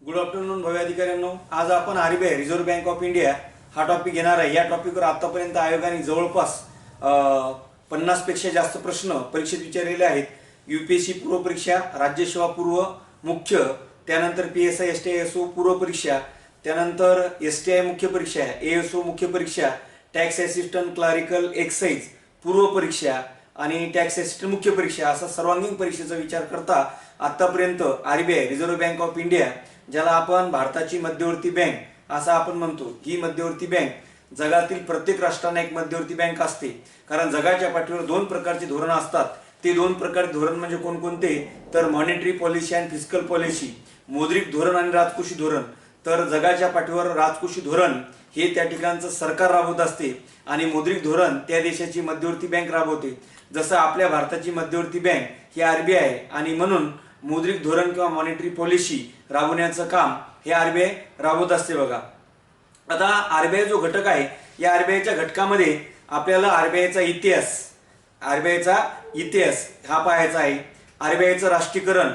Good afternoon भव्य अधिकाऱ्यांनो, आज आपण RBI reserve bank of India हा टॉपिक घेणार आहे। या टॉपिकवर आतापर्यंत आयोगाने जवळपास 50 पेक्षा जास्त प्रश्न परीक्षेत विचारलेले आहेत। यूपीएससी पूर्व परीक्षा, राज्यसेवा पूर्व मुख्य, त्यानंतर पीएसआय एसटीआयएसओ पूर्व परीक्षा, त्यानंतर एसटीआय मुख्य परीक्षा, एएसओ मुख्य परीक्षा, टॅक्स असिस्टंट क्लरिकल एक्साइज पूर्व परीक्षा आणि टॅक्स असिस्टंट मुख्य परीक्षा असा सर्वांगीण परीक्षेचा विचार करता आतापर्यंत RBI reserve bank of India, ज्याला आपण भारताची मध्यवर्ती बँक असं आपण म्हणतो, ही मध्यवर्ती बँक जगातील प्रत्येक राष्ट्रांना एक मध्यवर्ती बँक असते। कारण जगाच्या पाठीवर दोन प्रकारचे धोरण असतात। ते दोन प्रकारचे धोरण म्हणजे कोणकोणते, तर मॉनिटरी पॉलिसी आणि फिस्कल पॉलिसी, मौद्रिक धोरण आणि राजकोषी धोरण। तर जगाच्या पाठीवर राजकोषी धोरण हे त्या ठिकाणचं सरकार राबवत असते आणि मौद्रिक धोरण त्या देशाची मध्यवर्ती बँक राबवते। जसं आपल्या भारताची मध्यवर्ती बँक ही आरबीआय आहे आणि म्हणून मौद्रिक धोरण किंवा मॉनिटरी पॉलिसी राबवण्याचं काम हे आरबीआय राबवत असते। बघा, आता आरबीआय जो घटक आहे, या आरबीआयच्या घटकामध्ये आपल्याला आरबीआयचा इतिहास हा पाहायचा आहे। आरबीआयचं राष्ट्रीयकरण,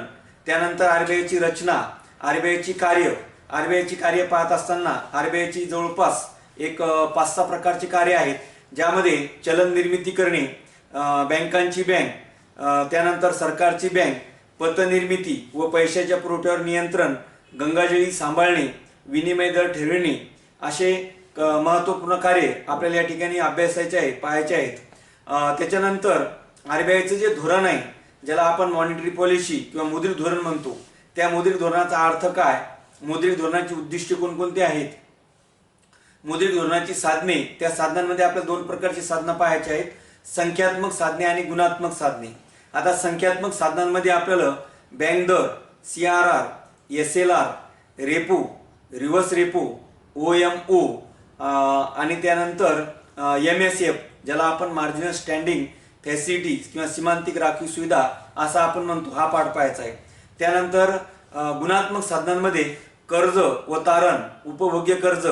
त्यानंतर आरबीआयची रचना, आरबीआयची कार्य पाहत असताना आरबीआयची जवळपास एक 5-6 प्रकारची कार्य आहेत, ज्यामध्ये चलन निर्मिती करणे, बँकांची बँक, त्यानंतर सरकारची बँक, पतनिर्मिती व पैशाच्या पुरवठ्यावर नियंत्रण, गंगाजळी सांभाळणे, विनिमय दर ठरविणे असे महत्त्वपूर्ण कार्य आपल्याला या ठिकाणी अभ्यासायचे आहे, पाहायचे आहेत। त्याच्यानंतर आरबीआयचं जे धोरण आहे, ज्याला आपण मॉनिटरी पॉलिसी किंवा मौद्रिक धोरण म्हणतो, त्या मौद्रिक धोरणाचा अर्थ काय, मौद्रिक धोरणाची उद्दिष्टे कोणकोणती आहेत, मौद्रिक धोरणाची साधने, त्या साधनांमध्ये आपल्याला दोन प्रकारची साधनं पाहायची आहेत, संख्यात्मक साधने आणि गुणात्मक साधने। आता संख्यात्मक साधनांमध्ये आपल्याला बँक दर, CRR, SLR, repo, reverse repo, OMO आणि त्यानंतर MSF, ज्याला आपण मार्जिनल स्टँडिंग फॅसिलिटीज किंवा सीमांतिक राखीव सुविधा असा आपण म्हणतो, हा पाठ पाहायचा आहे। त्यानंतर गुणात्मक साधनांमध्ये कर्ज व तारण, उपभोग्य कर्ज,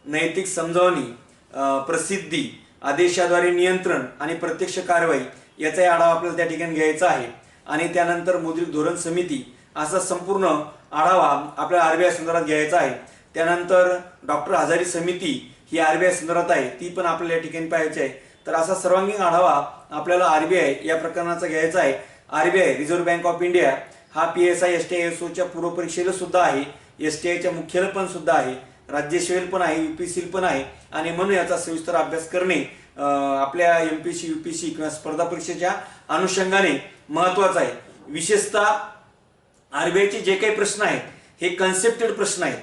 नैतिक समजावणी, प्रसिद्धी, आदेशाद्वारे नियंत्रण आणि प्रत्यक्ष कारवाई याचाही आढावा आपल्याला त्या ठिकाणी घ्यायचा आहे। आणि त्यानंतर मौद्रिक धोरण समिती असा संपूर्ण आढावा आपल्याला आरबीआय संदर्भात घ्यायचा आहे। त्यानंतर डॉक्टर हजारी समिती ही आरबीआय संदर्भात आहे, ती पण आपल्याला या ठिकाणी पाहायची आहे। तर असा सर्वांगीण आढावा आपल्याला आरबीआय या प्रकरणाचा घ्यायचा आहे। RBI reserve bank of India हा पीएसआय एसटीआयएसओच्या पूर्व परीक्षेला सुद्धा आहे, एसटीआयच्या मुख्याला पण सुद्धा आहे, राज्यसेवेला पण आहे, यूपीएससीला पण आहे आणि म्हणून याचा सविस्तर अभ्यास करणे आपल्या एमपीसी यूपीएससी किंवा स्पर्धा परीक्षेच्या अनुषंगाने महत्त्वाचं आहे। विशेषतः आरबीआयचे जे काही प्रश्न आहेत हे कन्सेप्टेड प्रश्न आहेत,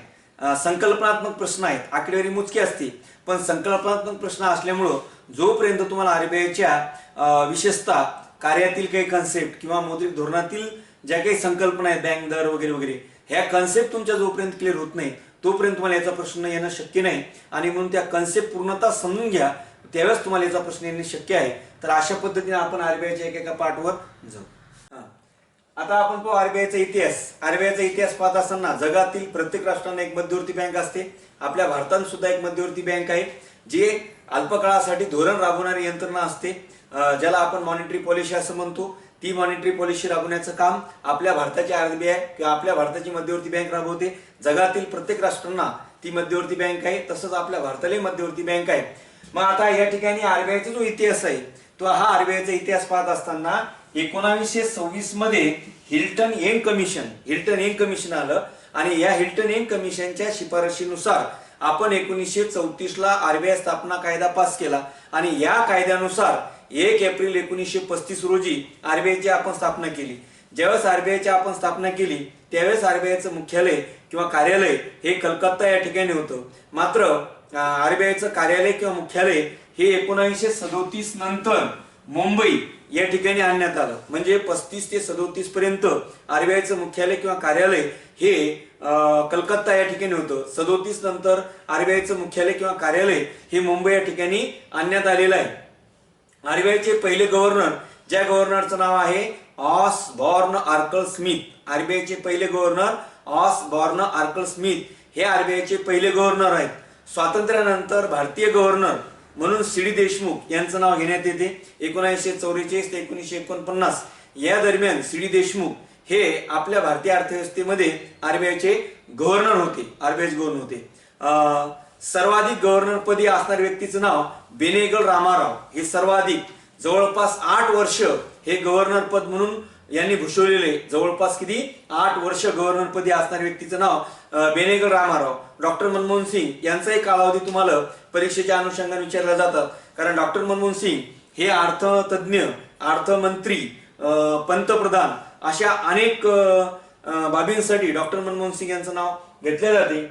संकल्पनात्मक प्रश्न आहेत। आकडेवारी मोजकी असते, पण संकल्पनात्मक प्रश्न असल्यामुळं जोपर्यंत तुम्हाला आरबीआयच्या विशेषतः कार्यातील काही कन्सेप्ट किंवा मौद्रिक धोरणातील ज्या काही संकल्पना आहेत, बँक दर वगैरे वगैरे, ह्या कन्सेप्ट तुमच्या जोपर्यंत क्लिअर होत नाही तोपर्यंत तुम्हाला याचा प्रश्न येणं शक्य नाही आणि म्हणून त्या कन्सेप्ट पूर्णतः समजून घ्या, त्यावेळेस तुम्हाला याचा प्रश्न येणे शक्य आहे। तर अशा पद्धतीने आपण आरबीआयच्या एका पाठवर जाऊ। आता आपण पाहू आरबीआयचा इतिहास। आरबीआयचा इतिहास पाहत असताना जगातील प्रत्येक राष्ट्रांना एक मध्यवर्ती बँक असते। आपल्या भारतात सुद्धा एक मध्यवर्ती बँक आहे, जे अल्पकाळासाठी धोरण राबवणारी यंत्रणा असते, ज्याला आपण मॉनिटरी पॉलिसी असं म्हणतो। ती मॉनिटरी पॉलिसी राबवण्याचं काम आपल्या भारताची आरबीआय किंवा आपल्या भारताची मध्यवर्ती बँक राबवते। जगातील प्रत्येक राष्ट्रांना ती मध्यवर्ती बँक आहे, तसंच आपल्या भारतालाही मध्यवर्ती बँक आहे। मग आता या ठिकाणी आरबीआयचा जो इतिहास आहे, तो हा आरबीआयचा इतिहास पाहत असताना 1926 मध्ये हिल्टन यंग कमिशन आलं आणि या हिल्टन यंग कमिशनच्या शिफारशीनुसार आपण 1934 ला आरबीआय स्थापना कायदा पास केला आणि या कायद्यानुसार 1 एप्रिल 1935 रोजी आरबीआयची आपण स्थापना केली। ज्यावेळेस आरबीआयची आपण स्थापना केली त्यावेळेस आरबीआयचं मुख्यालय किंवा कार्यालय हे कलकत्ता या ठिकाणी होतं। मात्र आरबीआयचं कार्यालय किंवा मुख्यालय हे 1937 नंतर मुंबई या ठिकाणी आणण्यात आलं। म्हणजे 35 ते 37 पर्यंत आरबीआयचं मुख्यालय किंवा कार्यालय हे कलकत्ता या ठिकाणी होतं। 37 नंतर आरबीआयचं मुख्यालय किंवा कार्यालय हे मुंबई या ठिकाणी आणण्यात आलेलं आहे। आरबीआयचे पहिले गव्हर्नर, ज्या गव्हर्नरचं नाव आहे ऑसबॉर्न आर्कल स्मिथ। आरबीआयचे पहिले गव्हर्नर ऑसबॉर्न आर्कल स्मिथ हे आरबीआयचे पहिले गव्हर्नर आहेत। स्वातंत्र्यानंतर भारतीय गव्हर्नर म्हणून सी डी देशमुख यांचं नाव घेण्यात येते। 1944 ते 1949 या दरम्यान सी डी देशमुख हे आपल्या भारतीय अर्थव्यवस्थेमध्ये आरबीआयचे गव्हर्नर होते, आरबीआयचे गव्हर्नर होते. सर्वाधिक गव्हर्नर पदी असणाऱ्या व्यक्तीचं नाव बेनेगल रामाराव. हे सर्वाधिक जवळपास 8 वर्ष हे गव्हर्नर पद म्हणून यांनी भूषवलेले, जवळपास किती 8 वर्ष गव्हर्नर पदी असणाऱ्या व्यक्तीचं नाव बेनेगल रामाराव. डॉक्टर मनमोहन सिंग यांचाही कालावधी तुम्हाला परीक्षेच्या अनुषंगाने विचारला जातात, कारण डॉक्टर मनमोहन सिंग हे अर्थतज्ञ, अर्थमंत्री, पंतप्रधान अशा अनेक बाबींसाठी डॉक्टर मनमोहन सिंग यांचं नाव घेतले जाते.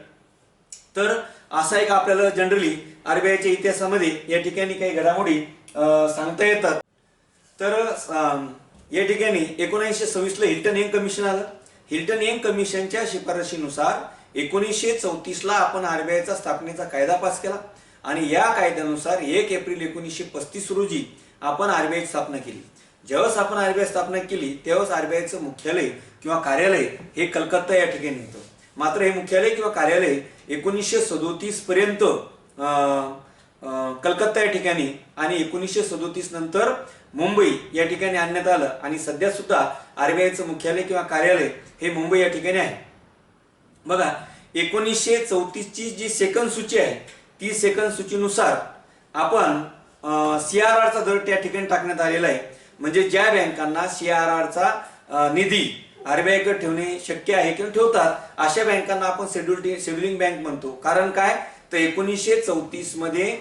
तर असा एक आपल्याला जनरली आरबीआयच्या इतिहासामध्ये या ठिकाणी काही घडामोडी सांगता येतात. तर या ठिकाणी 1926 ला हिल्टन यंग कमिशन आलं. हिल्टन यंग कमिशनच्या शिफारशीनुसार 1934 ला आपण आरबीआयचा स्थापनेचा कायदा पास केला आणि या कायद्यानुसार 1 एप्रिल 1935 रोजी आपण आरबीआयची स्थापना केली. ज्यावेळेस आपण आरबीआय स्थापना केली त्यावेळेस आरबीआयचं मुख्यालय किंवा कार्यालय हे कलकत्ता या ठिकाणी होतं. मात्र हे मुख्यालय किंवा कार्यालय 1937 पर्यंत कलकत्ता या ठिकाणी आणि 1937 नंतर मुंबई या ठिकाणी आणण्यात आलं आणि सध्या सुद्धा आरबीआयचं मुख्यालय किंवा कार्यालय हे मुंबई या ठिकाणी आहे. बघा 1934 ची जी सेकंड सूची आहे ती सेकंड सूचीनुसार आपण CRR चा दर त्या ठिकाणी टाकण्यात आलेला आहे. म्हणजे ज्या बँकांना CRR चा निधी आरबीआयकडे ठेवणे शक्य आहे किंवा ठेवतात अशा बँकांना आपण शेड्युलिंग बँक म्हणतो. कारण काय तर 1934 मध्ये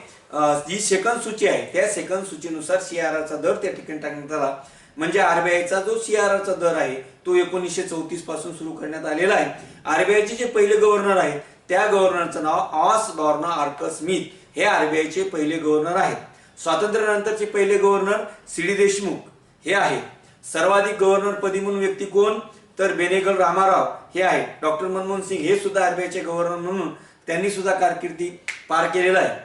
जी सेकंड सूची आहे त्या सेकंड सूचीनुसार CRR चा दर त्या ठिकाणी टाकण्यात आला. म्हणजे आरबीआयचा जो CRR चा दर आहे तो 1934 पासून सुरू करण्यात आलेला आहे. आरबीआयचे जे पहिले गव्हर्नर आहेत त्या गव्हर्नरचं नाव ऑसबॉर्न आर्कर स्मिथ हे आरबीआयचे पहिले गव्हर्नर आहेत. स्वातंत्र्यानंतरचे पहिले गव्हर्नर CD देशमुख हे आहेत. सर्वाधिक गव्हर्नर पदी म्हणून व्यक्ती कोण तर बेनेगल रामाराव हे आहेत. डॉक्टर मनमोहन सिंग हे सुद्धा आरबीआयचे गव्हर्नर म्हणून त्यांनी सुद्धा कारकिर्दी पार केलेला आहे.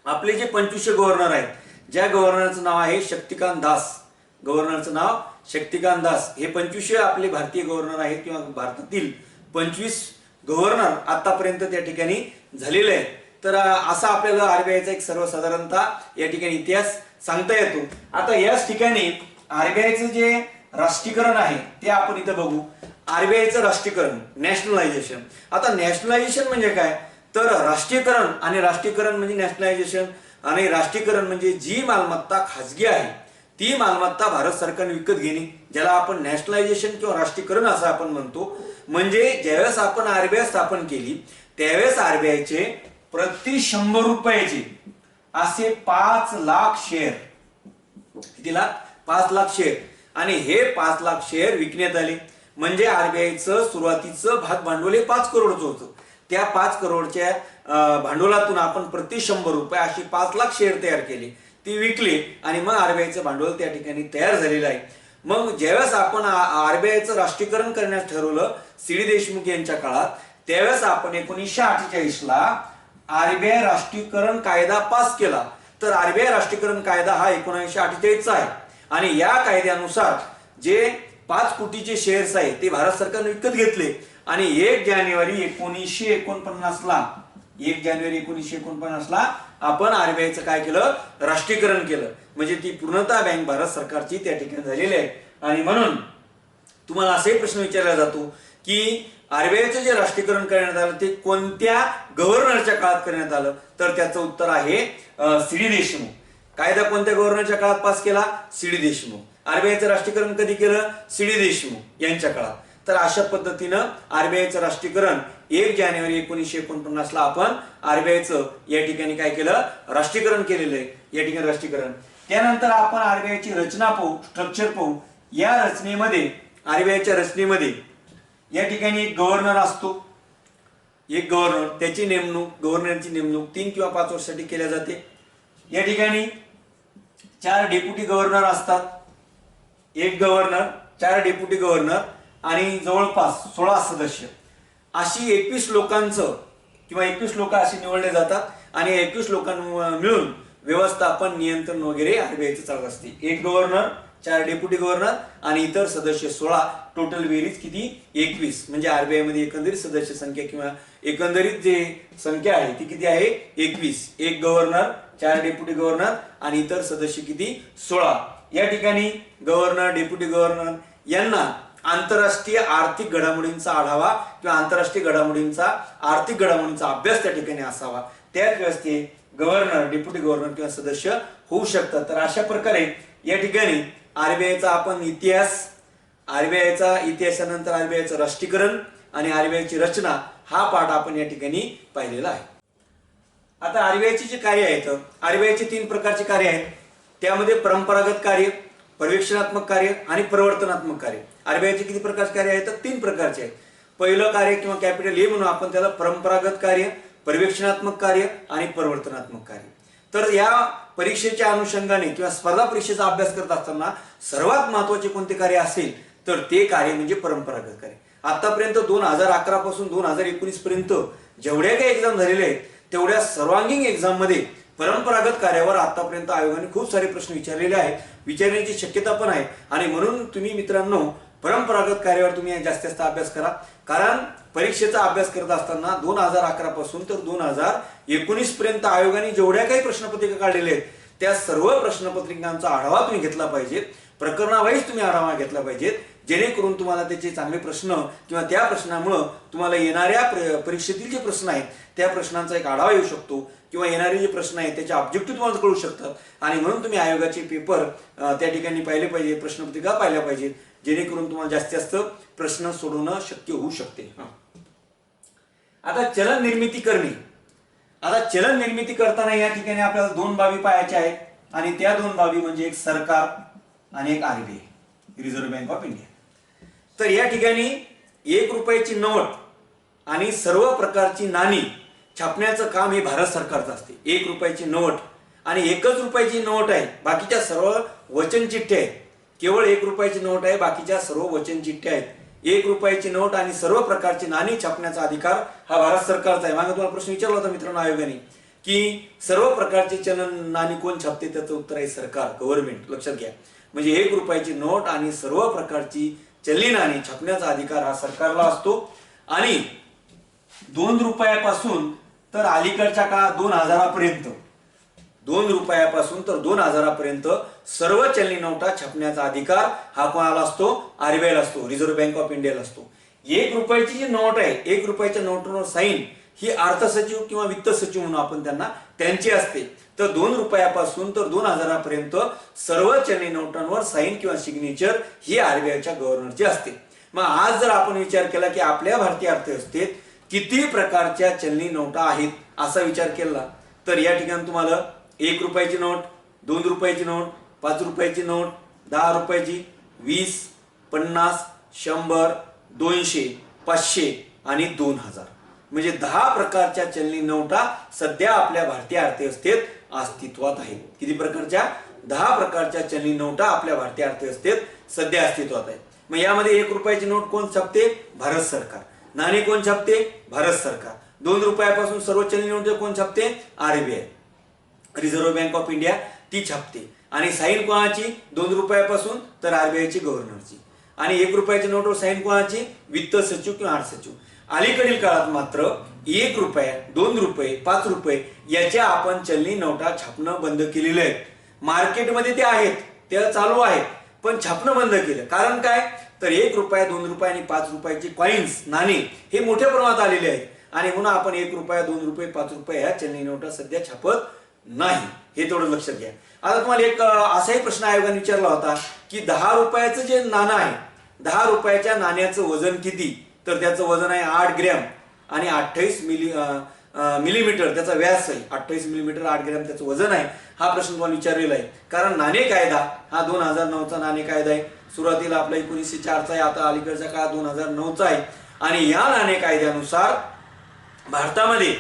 आपले जे 25 गव्हर्नर आहेत ज्या गव्हर्नरचं नाव आहे शक्तिकांत दास. गव्हर्नरचं नाव शक्तिकांत दास हे 25 आपले भारतीय गव्हर्नर आहेत किंवा भारतातील 25 गव्हर्नर आतापर्यंत त्या ठिकाणी झालेले आहेत. तर असा आपल्याला आरबीआयचा एक सर्वसाधारणतः या ठिकाणी इतिहास सांगता येतो. आता याच ठिकाणी आरबीआयचं जे राष्ट्रीयकरण आहे ते आपण इथं बघू. आरबीआयचं राष्ट्रीयकरण, नॅशनलायझेशन. आता नॅशनलायझेशन म्हणजे काय तर राष्ट्रीयकरण आणि राष्ट्रीयकरण म्हणजे नॅशनलायझेशन आणि राष्ट्रीयकरण म्हणजे जी मालमत्ता खाजगी आहे ती मालमत्ता भारत सरकारने विकत घेणे, ज्याला आपण नॅशनलायझेशन किंवा राष्ट्रीयकरण असं आपण म्हणतो. म्हणजे ज्यावेळेस आपण आरबीआय स्थापन केली त्यावेळेस आरबीआयचे प्रति 100 रुपयाचे असे 5 लाख शेअर, कितीला 5 लाख शेअर, आणि हे 5 लाख शेअर विकण्यात आले. म्हणजे आरबीआयचं सुरुवातीचं भाग भांडवल हे 5 करोडचं होतं. त्या 5 करोडच्या भांडवलातून आपण प्रति 100 रुपये अशी 5 लाख शेअर तयार केले, ती विकले आणि मग आरबीआयचं भांडवल त्या ठिकाणी तयार झालेलं आहे. मग ज्यावेळेस आपण आरबीआयचं राष्ट्रीयकरण करण्यास ठरवलं CD देशमुख यांच्या काळात, त्यावेळेस आपण 1948 ला आरबीआय राष्ट्रीयकरण कायदा पास केला. तर आरबीआय राष्ट्रीयकरण कायदा हा 1948 चा आहे आणि या कायद्यानुसार जे 5 कोटीचे शेअर्स आहेत ते भारत सरकारने विकत घेतले आणि 1 जानेवारी 1949 ला 1 जानेवारी 1949 ला आपण आरबीआयचं काय केलं राष्ट्रीयकरण केलं. म्हणजे ती पूर्णतः बँक भारत सरकारची त्या ठिकाणी झालेली आहे. आणि म्हणून तुम्हाला असाही प्रश्न विचारला जातो की आरबीआयचं जे राष्ट्रीयकरण करण्यात आलं ते कोणत्या गव्हर्नरच्या काळात करण्यात आलं, तर त्याचं उत्तर आहे CD देशमुख. कायदा कोणत्या गव्हर्नरच्या काळात पास केला CD देशमुख. आरबीआयचं राष्ट्रीयकरण कधी केलं CD देशमुख यांच्या काळात. तर अशा पद्धतीनं आरबीआयचं राष्ट्रीयकरण 1 जानेवारी 1949 ला आपण आरबीआयचं या ठिकाणी काय केलं राष्ट्रीयकरण केलेलं आहे या ठिकाणी राष्ट्रीयकरण. त्यानंतर आपण आरबीआयची रचना पाहू, स्ट्रक्चर पाहू. या रचनेमध्ये आरबीआयच्या रचनेमध्ये या ठिकाणी एक गव्हर्नर असतो, एक गव्हर्नर, त्याची नेमणूक गव्हर्नरची नेमणूक 3 किंवा 5 वर्षासाठी केल्या जाते. या ठिकाणी 4 डेप्युटी गव्हर्नर असतात, एक गव्हर्नर, 4 डेप्युटी गव्हर्नर आणि जवळपास 16 सदस्य. अशी 21 लोकांचं किंवा 21 लोक अशी निवडले जातात आणि 21 लोकांना मिळून व्यवस्थापन नियंत्रण वगैरे आरबीआयचं चालत असते. एक गव्हर्नर, 4 डेप्युटी गव्हर्नर आणि इतर सदस्य 16, टोटल बेरीज किती 21. म्हणजे आरबीआय मध्ये एकंदरीत सदस्य संख्या किंवा एकंदरीत जे संख्या आहे ती किती आहे 21. एक गव्हर्नर, 4 डेप्युटी गव्हर्नर आणि इतर सदस्य किती 16. या ठिकाणी गव्हर्नर, डेप्युटी गव्हर्नर यांना आंतरराष्ट्रीय आर्थिक घडामोडींचा आढावा किंवा आंतरराष्ट्रीय घडामोडींचा आर्थिक घडामोडींचा अभ्यास त्या ठिकाणी असावा। त्याच वेळेस ते गव्हर्नर, डेप्युटी गव्हर्नर किंवा सदस्य होऊ शकतात। तर अशा प्रकारे या ठिकाणी आरबीआयचा आपण इतिहास, आरबीआयचा इतिहासानंतर आरबीआयचं राष्ट्रीयकरण आणि आरबीआयची रचना हा पाठ आपण या ठिकाणी पाहिलेला आहे। आता आरबीआयची जी कार्य आहेत, आरबीआयची 3 प्रकारची कार्य आहेत। त्यामध्ये परंपरागत कार्य, पर्यवेक्षणात्मक कार्य आणि प्रवर्तनात्मक कार्य। आरबीआयचे किती प्रकारचे कार्य आहेत? 3 प्रकारचे आहेत। पहिलं कार्य किंवा कॅपिटल ए म्हणून आपण त्याला परंपरागत कार्य, पर्यवेक्षणात्मक कार्य आणि प्रवर्तनात्मक कार्य। तर या परीक्षेच्या अनुषंगाने किंवा स्पर्धा परीक्षेचा अभ्यास करत असताना सर्वात महत्त्वाचे कोणते कार्य असेल तर ते कार्य म्हणजे परंपरागत कार्य। आतापर्यंत 2011 पासून 2019 पर्यंत जेवढ्या काही एक्झाम झालेल्या आहेत तेवढ्या सर्वांगीण एक्झाम मध्ये परंपरागत कार्यावर आतापर्यंत आयोगाने खूप सारे प्रश्न विचारलेले आहेत, विचारण्याची शक्यता पण आहे। आणि म्हणून तुम्ही मित्रांनो परंपरागत कार्यावर तुम्ही जास्तीत अभ्यास करा, कारण परीक्षेचा अभ्यास करत असताना 2011 पासून तर 2019 पर्यंत आयोगाने जेवढ्या काही प्रश्नपत्रिका काढलेल्या आहेत त्या सर्व प्रश्नपत्रिकांचा आढावा तुम्ही घेतला पाहिजे, प्रकरणावाईज तुम्ही आढावा घेतला पाहिजे, जेणेकरून तुम्हाला त्याचे चांगले प्रश्न किंवा त्या प्रश्नामुळे तुम्हाला येणाऱ्या परीक्षेतील जे प्रश्न आहेत त्या प्रश्नांचा एक आढावा येऊ शकतो किंवा येणारे जे प्रश्न आहेत त्याचे ऑब्जेक्टिव्ह तुम्हाला कळू शकतात। आणि म्हणून तुम्ही आयोगाचे पेपर त्या ठिकाणी पाहिले पाहिजे, प्रश्नपत्रिका पाहिल्या पाहिजेत, जेणेकरून तुम्हाला जास्तीत जास्त प्रश्न सोडवणं शक्य होऊ शकते। आता चलन निर्मिती करणे। आता चलन निर्मिती करताना या ठिकाणी आपल्याला 2 बाबी पाहायच्या आहेत आणि त्या 2 बाबी म्हणजे एक सरकार आणि एक RBI, reserve bank of India. तर या ठिकाणी 1 रुपयाची नोट आणि सर्व प्रकारची नाणी छापण्याचं काम हे भारत सरकारचं असते। 1 रुपयाची नोट आणि 1च रुपयाची नोट आहे, बाकीच्या सर्व वचन चिठ्ठ्या आहेत। केवळ 1 रुपयाची नोट आहे, बाकीच्या सर्व वचन चिठ्ठ्या आहेत। 1 रुपयाची नोट आणि सर्व प्रकारची नाणी छापण्याचा अधिकार हा भारत सरकारचा आहे। मागे तुम्हाला प्रश्न विचारला होता मित्रांनो आयोगाने की सर्व प्रकारचे चलन नाणी कोण छापते, त्याचं उत्तर आहे सरकार, गव्हर्नमेंट। लक्षात घ्या, म्हणजे 1 रुपयाची नोट आणि सर्व प्रकारची चलनी नाणी छापण्याचा अधिकार हा सरकारला असतो। आणि 2 रुपयापासून तर अलीकडच्या काळात 2000 पर्यंत 2 रुपयापासून तर 2000 पर्यंत सर्व चलनी नोटा छापण्याचा अधिकार हा कोणाला असतो? आरबीआयला असतो, रिझर्व्ह बँक ऑफ इंडियाला असतो। 1 रुपयाची जी नोट आहे, 1 रुपयाच्या नोटवर साईन ही अर्थ सचिव किंवा वित्त सचिव म्हणून आपण त्यांची असते। तर 2 रुपयापासून तर 2000 पर्यंत सर्व चलनी नोटांवर साईन किंवा सिग्नेचर ही आरबीआयच्या गव्हर्नरची असते। मग आज जर आपण विचार केला की आपल्या भारतीय अर्थव्यवस्थेत किती प्रकारच्या चलनी नोटा आहेत असा विचार केला तर या ठिकाणी तुम्हाला 1 रुपयाची नोट, 2 रुपयाची नोट, 5 रुपयाची नोट, 10 रुपयाची, 20, 50, 100, 200, 500 आणि 2000 म्हणजे 10 प्रकारच्या चलनी नोटा सध्या आपल्या भारतीय अर्थव्यवस्थेत अस्तित्वात आहेत। किती प्रकारच्या? 10 प्रकारच्या चलनी नोटा आपल्या भारतीय अर्थव्यवस्थेत सध्या अस्तित्वात आहेत। मग यामध्ये 1 रुपयाची नोट कोण छापते? भारत सरकार। नाणी कोण छापते? भारत सरकार। 2 रुपयापासून सर्व चलनी नोट कोण छापते? RBI, reserve bank of India ती छापते। आणि साईन कोणाची? 2 रुपयापासून तर आरबीआयची, गव्हर्नरची। आणि 1 रुपयाच्या नोटवर साईन कोणाची? वित्त सचिव किंवा अर्थ सचिव। अलीकडील काळात मात्र 1 रुपया, 2 रुपये, 5 रुपये याच्या आपण चलनी नोटा छापणं बंद केलेले आहेत। मार्केटमध्ये ते आहेत, ते चालू आहेत, पण छापणं बंद केलं। कारण काय? तर 1 रुपया, 2 रुपये आणि 5 रुपयाची कॉइन्स, नाणी हे मोठ्या प्रमाणात आलेले आहेत आणि म्हणून आपण 1 रुपया, 2 रुपये, 5 रुपये ह्या चलनी नोटा सध्या छापत नाही, हे तेवढं लक्षात घ्या। आता तुम्हाला एक असाही प्रश्न आयोगाने विचारला होता की 10 रुपयाचं जे नाणं आहे, 10 रुपयाच्या नाण्याचं वजन किती? तर त्याचं वजन आहे 8 ग्रॅम आणि 28 मिलीमीटर त्याचा व्यास आहे। 28 मिलीमीटर 8 ग्रॅम त्याचं वजन आहे। हा प्रश्न तुम्हाला विचारलेला आहे कारण नाणे कायदा हा 2009चा नाणे कायदा आहे। सुरुवातीला आपला 1904चा आहे, आता अलीकडच्या काळात 2009चा आहे। आणि या नाणे कायद्यानुसार भारतामध्ये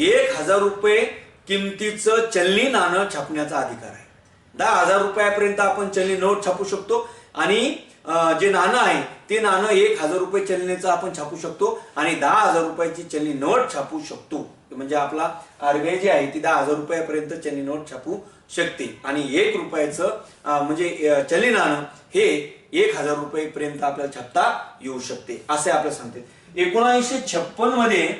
1000 रुपये किमतीचं चलनी नाणं छापण्याचा अधिकार आहे। 10,000 रुपयापर्यंत आपण चलनी नोट छापू शकतो आणि जे नाणं आहे ते नाणं 1000 रुपये चलनीचं आपण छापू शकतो आणि 10,000 रुपयाची चलनी नोट छापू शकतो। म्हणजे आपला आरबीआय जे आहे ती 10,000 रुपयापर्यंत चलनी नोट छापू शकते आणि 1 रुपयाचं म्हणजे चलनी नाणं हे 1000 रुपयेपर्यंत आपल्याला छापता येऊ शकते असे आपल्याला सांगते। 1956 मध्ये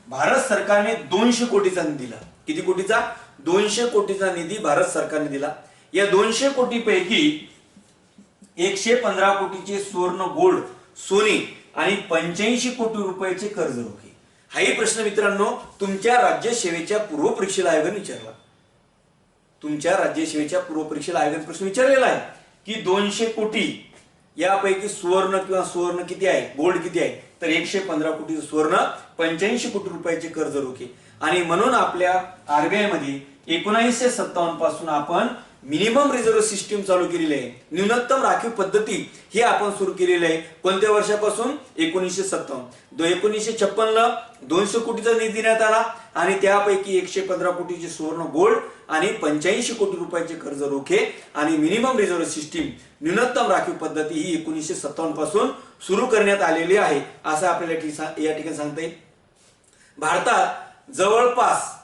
भारत सरकारने 200 कोटीचा निधी दिला। किती कोटीचा? 200 कोटीचा निधी भारत सरकारने दिला। या 200 कोटीपैकी 115 कोटीचे सुवर्ण गोल्ड सोने आणि 85 कोटी रुपयाचे कर्ज रोखे. हाही प्रश्न मित्रांनो तुमच्या राज्य सेवेच्या पूर्व परीक्षेला आयोगाने विचारला. तुमच्या राज्य सेवेच्या पूर्व परीक्षेला आयोगाने प्रश्न विचारलेला आहे की 200 कोटी यापैकी सुवर्ण किंवा सुवर्ण किती आहे, गोल्ड किती आहे, तर 115 कोटी सुवर्ण, 85 कोटी रुपयाचे कर्ज रोखे. आणि म्हणून आपल्या आरबीआय मध्ये 1957 पासून आपण मिनिमम रिझर्व्ह सिस्टीम चालू केलेली आहे. न्यूनतम राखीव पद्धती हे आपण सुरू केलेली आहे. कोणत्या वर्षापासून? 1957. 1956 ला 200 कोटीचा निधी देण्यात आला आणि त्यापैकी 115 कोटीचे सुवर्ण गोल्ड आणि 85 कोटी रुपयाचे कर्ज रोखे आणि मिनिमम रिझर्व्ह सिस्टीम न्यूनतम राखीव पद्धती ही 1957 पासून सुरू करण्यात आलेली आहे असं आपल्याला या ठिकाणी सांगता येईल. भारतात जवळपास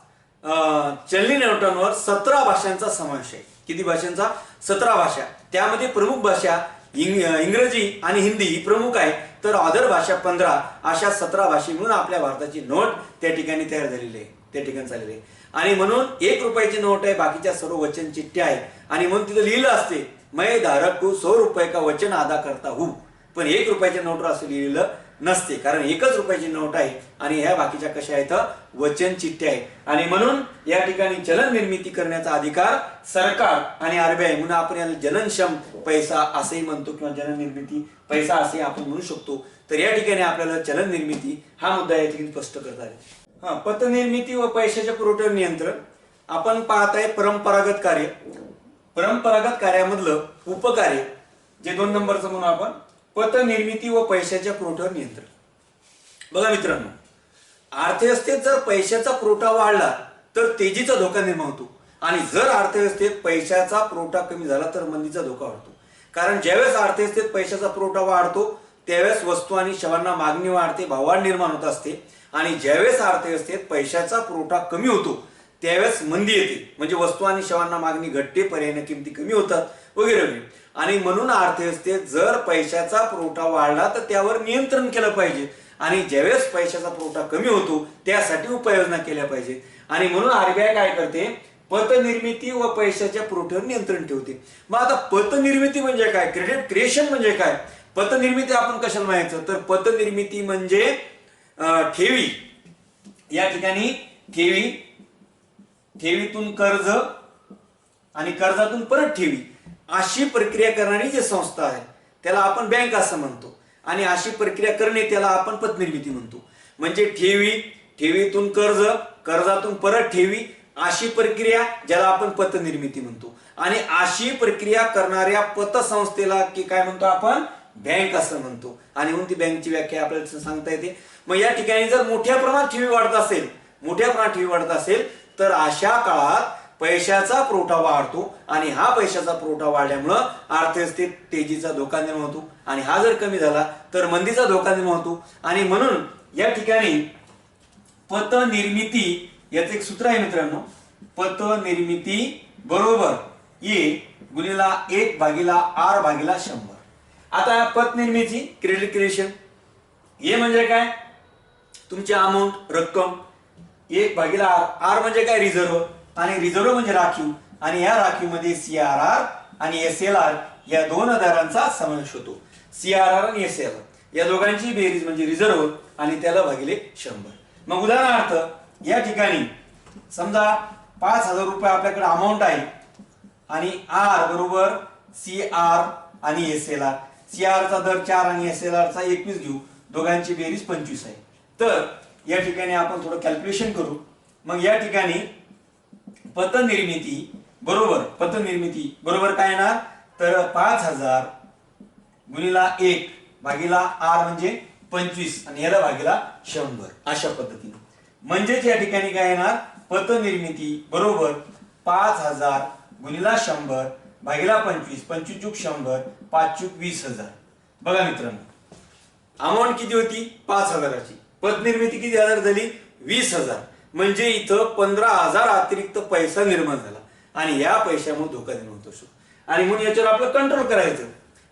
चलनी नोटांवर 17 भाषांचा समावेश आहे. किती भाषांचा? 17 भाषा. त्यामध्ये प्रमुख भाषा इंग्रजी आणि हिंदी ही प्रमुख आहे, तर अदर भाषा 15. अशा 17 भाषे म्हणून आपल्या भारताची नोट त्या ठिकाणी तयार झालेली आहे, त्या ठिकाणी चाललेली आहे. आणि म्हणून 1 रुपयाची नोट आहे, बाकीच्या सर्व वचन चिठ्ठ्या आहेत. आणि म्हणून तिथे लिहिलं असते मैं धारक को 100 रुपये का वचन अदा करता हूं. पण 1 रुपयाच्या नोटवर असं लिहिलेलं नसते, कारण 1च रुपयाची नोट आहे आणि ह्या बाकीच्या कशा आहेत? वचन चिठ्ठ्या आहेत. आणि म्हणून या ठिकाणी चलन निर्मिती करण्याचा अधिकार सरकार आणि आरबीआय म्हणून आपण याला चलनक्षम पैसा असेही म्हणतो किंवा चलन निर्मिती पैसा असे आपण म्हणू शकतो. तर या ठिकाणी आपल्याला चलन निर्मिती हा मुद्दा या ठिकाणी स्पष्ट करता येईल. पतनिर्मिती व पैशाच्या पुरवठ्यावर नियंत्रण आपण पाहत आहे. परंपरागत कार्य, परंपरागत कार्यामधलं उपकार्य जे 2 नंबरचं म्हणून आपण पतनिर्मिती व पैशाच्या पुरवठ्यावर नियंत्रण. बघा मित्रांनो, अर्थव्यवस्थेत जर पैशाचा पुरवठा वाढला तर तेजीचा धोका निर्माण होतो आणि जर अर्थव्यवस्थेत पैशाचा पुरवठा कमी झाला तर मंदीचा धोका वाढतो. कारण ज्यावेळेस अर्थव्यवस्थेत पैशाचा पुरवठा वाढतो त्यावेळेस वस्तू आणि सेवांना मागणी वाढते, भाववाढ निर्माण होत असते. आणि ज्यावेळेस अर्थव्यवस्थेत पैशाचा पुरवठा कमी होतो त्यावेळेस मंदी येते, म्हणजे वस्तू आणि सेवांना मागणी घटते, पर्यायी किमती कमी होतात वगैरे वगैरे. आणि म्हणून अर्थव्यवस्थेत जर पैशाचा पुरवठा वाढला तर त्यावर नियंत्रण केलं पाहिजे आणि ज्यावेळेस पैशाचा पुरवठा कमी होतो त्यासाठी उपाययोजना केल्या पाहिजेत. आणि म्हणून आरबीआय काय करते? पतनिर्मिती व पैशाच्या पुरवठ्यावर नियंत्रण ठेवते. मग आता पतनिर्मिती म्हणजे काय? क्रेडिट क्रिएशन म्हणजे काय? पतनिर्मिती आपण कशाला म्हणायचं? तर पतनिर्मिती म्हणजे ठेवी, या ठिकाणी ठेवी, ठेवीतून कर्ज आणि कर्जातून परत ठेवी अशी प्रक्रिया करणारी जी संस्था आहे त्याला आपण बँक असं म्हणतो. आणि अशी प्रक्रिया करणे त्याला आपण पतनिर्मिती म्हणतो. म्हणजे ठेवी, ठेवीतून कर्ज, कर्जातून परत ठेवी अशी प्रक्रिया ज्याला आपण पतनिर्मिती म्हणतो. आणि अशी प्रक्रिया करणाऱ्या पतसंस्थेला की काय म्हणतो आपण? बँक असं म्हणतो. आणि म्हणून ती बँकची व्याख्या आपल्याला सांगता येते. मग या ठिकाणी जर मोठ्या प्रमाणात ठेवी वाढत असेल, मोठ्या प्रमाणात ठेवी वाढत असेल तर अशा काळात पैशाचा पुरवठा वाढतो आणि हा पैशाचा पुरवठा वाढल्यामुळं अर्थव्यवस्थेत तेजीचा धोका निर्माण होतो आणि हा जर कमी झाला तर मंदीचा धोका निर्माण होतो. आणि म्हणून या ठिकाणी पतनिर्मिती याचं एक सूत्र आहे मित्रांनो, पतनिर्मिती बरोबर ए गुणिला 1/r/100. आता पतनिर्मिती क्रेडिट क्रिएशन ए म्हणजे काय? तुमची अमाऊंट, रक्कम, 1/r. आर म्हणजे काय? रिझर्व्ह. आणि रिझर्व्ह म्हणजे राखीव. आणि या राखीवमध्ये CRR आणि SLR या 2 दरांचा समावेश होतो. CRR आणि SLR या दोघांची बेरीज म्हणजे रिझर्व्ह आणि त्याला भागिले 100. मग उदाहरणार्थ या ठिकाणी समजा 5,000 रुपये आपल्याकडे अमाऊंट आहे आणि R बरोबर CR आणि SLR. CR चा दर 4 आणि SLR चा 21 घेऊ, दोघांची बेरीज 25 आहे. तर या ठिकाणी आपण थोडं कॅल्क्युलेशन करू. मग या ठिकाणी पतनिर्मिती बरोबर काय येणार? तर 5,000 गुणिला 1/r म्हणजे 25 आणि याला भागिला 100 अशा पद्धतीने. म्हणजेच या ठिकाणी काय येणार? पतनिर्मिती बरोबर 5,000 गुणिला 100 भागिला 25, 25 × 100, 5 × 20,000. बघा मित्रांनो, अमाऊंट किती होती? 5,000ची. पतनिर्मिती किती हजार झाली? 20,000. म्हणजे इथं 15,000 अतिरिक्त पैसा निर्माण झाला आणि या पैशामुळे धोका निर्माण होतो. आणि म्हणून याच्यावर आपलं कंट्रोल करायचं.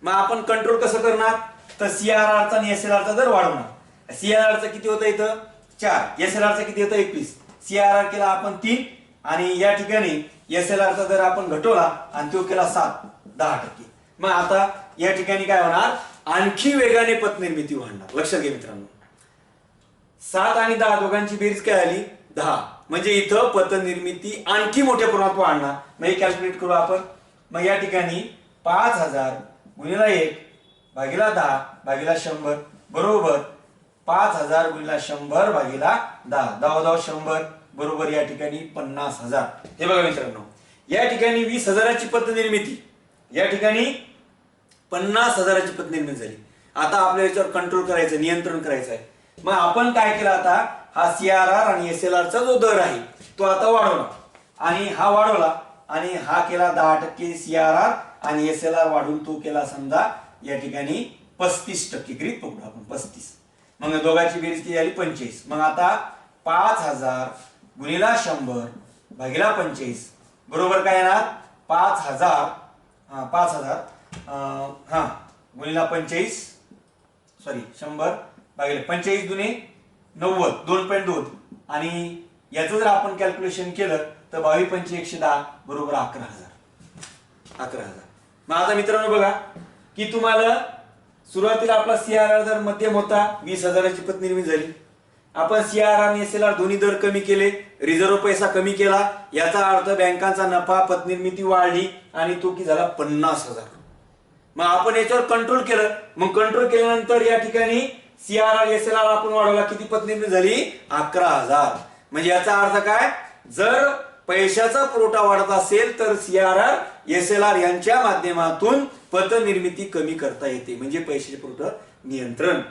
मग आपण कंट्रोल कसं करणार? तर CRR चा आणि SLR चा दर वाढवणार. CRR चा किती होतं इथं? 4. SLR चा किती होतं? 21. CRR केला आपण 3 आणि या ठिकाणी SLR चा दर आपण घटवला आणि तो केला 7, 10%. मग आता या ठिकाणी काय होणार, आणखी वेगाने पतनिर्मिती वाढणार. लक्षात घ्या मित्रांनो, 7 आणि 10 दोघांची बेरीज काय आली, 10. म्हणजे इथं पतनिर्मिती आणखी मोठ्या प्रमाणात वाढणार. मग हे कॅल्क्युलेट करू आपण. मग या ठिकाणी 5000 गुणिले 1 भागिला 10 भागिला 100 बरोबर 5000 गुणिले 100 भागिला 10, 10 100 बरोबर या ठिकाणी 50,000. हे बघा मित्रांनो, या ठिकाणी 20,000ची पतनिर्मिती, या ठिकाणी 50,000ची पतनिर्मिती झाली. आता आपल्या याच्यावर कंट्रोल करायचं, नियंत्रण करायचं आहे. मग आपण काय केलं, आता हा CRR आणि SLR चा जो दर आहे तो आता वाढवला, आणि हा वाढवला आणि हा केला 10% CRR आणि SLR वाढून तो केला समजा या ठिकाणी 35% गृहीत पकडू आपण 35. मग दोघांची बेरीज किती झाली, 25. मग आता 5000 गुणिला 100 भागिला 25 बरोबर काय येणार, 5000 गुणिला 25 सॉरी 100 भागिले 25 दुने 90 2.2 आणि याचं जर आपण कॅल्क्युलेशन केलं तर 22 पंचे 110 बरोबर 11,000. मग आता मित्रांनो बघा की तुम्हाला सुरुवातीला आपला CRR दर मध्यम होता, 20,000ची पतनिर्मिती झाली. आपण CRR आणि SLR दोन्ही दर कमी केले, रिझर्व्ह पैसा कमी केला, याचा अर्थ बँकांचा नफा पतनिर्मिती वाढली आणि तो की झाला 50,000. मग आपण याच्यावर कंट्रोल केलं. मग कंट्रोल केल्यानंतर या ठिकाणी CRR SLR आपण वाढवला, किती पतनिर्मिती झाली, 11,000. म्हणजे याचा अर्थ काय, जर पैशाचा पुरवठा वाढत असेल तर CRR SLR यांच्या माध्यमातून पतनिर्मिती कमी करता येते, म्हणजे पैशाचे पुरवठा नियंत्रण.